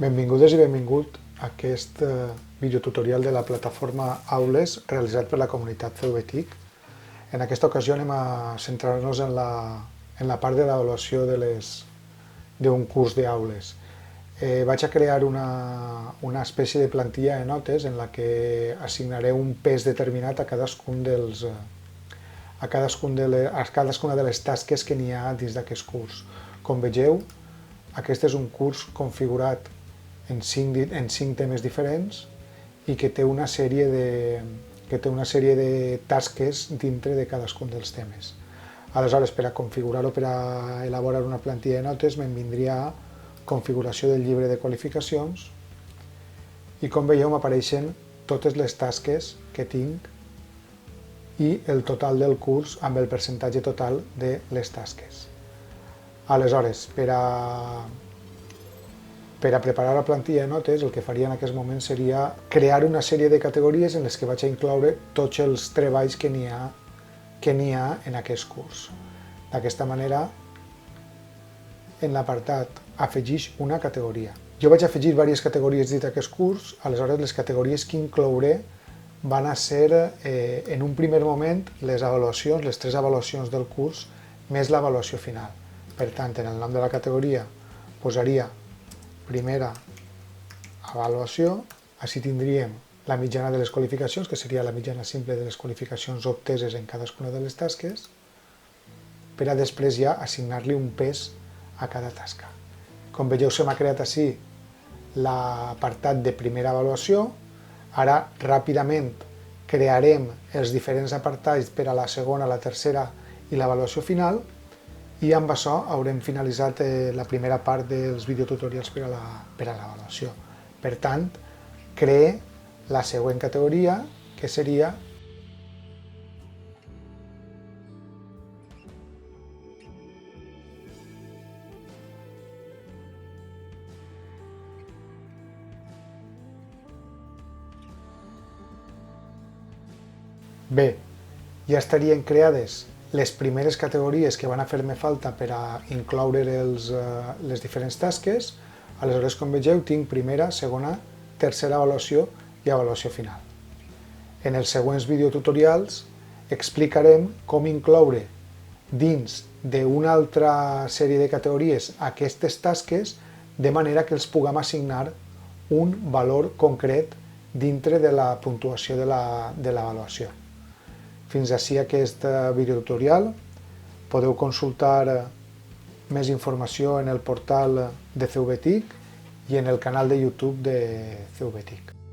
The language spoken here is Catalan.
Benvingudes i benvingut a aquest videotutorial de la plataforma Aules realitzat per la comunitat CVTIC. En aquesta ocasió anem a centrar-nos en la part de l'avaluació d'un curs d'aules. Vaig a crear una espècie de plantilla de notes en la que assignaré un pes determinat a cadascuna de les tasques que n'hi ha dins d'aquest curs. Com vegeu, aquest és un curs configurat en 5 temes diferents i que té una sèrie de tasques dintre de cadascun dels temes. Aleshores, per a configurar-ho, per a elaborar una plantilla de notes, me'n vindria a configuració del llibre de qualificacions i, com veieu, m'apareixen totes les tasques que tinc i el total del curs amb el percentatge total de les tasques. Aleshores, per a preparar la plantilla de notes, el que faria en aquest moment seria crear una sèrie de categories en les que vaig a incloure tots els treballs que n'hi ha en aquest curs. D'aquesta manera, en l'apartat afegeix una categoria. Jo vaig afegir diverses categories dins d'aquest curs, aleshores les categories que inclouré van a ser, en un primer moment, les 3 avaluacions del curs, més l'avaluació final. Per tant, en el nom de la categoria posaria primera avaluació, així tindríem la mitjana de les qualificacions, que seria la mitjana simple de les qualificacions obteses en cadascuna de les tasques, per a després ja assignar-li un pes a cada tasca. Com veieu, se m'ha creat així l'apartat de primera avaluació. Ara, ràpidament, crearem els diferents apartats per a la segona, la tercera i l'avaluació final, i amb això haurem finalitzat la primera part dels videotutorials per a l'avaluació. Per tant, creé la següent categoria, que seria Bé, ja estarien creades les primeres categories que van a fer-me falta per a incloure les diferents tasques. Aleshores, com vegeu, tinc primera, segona, tercera avaluació i avaluació final. En els següents videotutorials explicarem com incloure dins d'una altra sèrie de categories aquestes tasques de manera que els puguem assignar un valor concret dintre de la puntuació de l'avaluació. Fins ací aquest videotutorial. Podeu consultar més informació en el portal de CVTIC i en el canal de YouTube de CVTIC.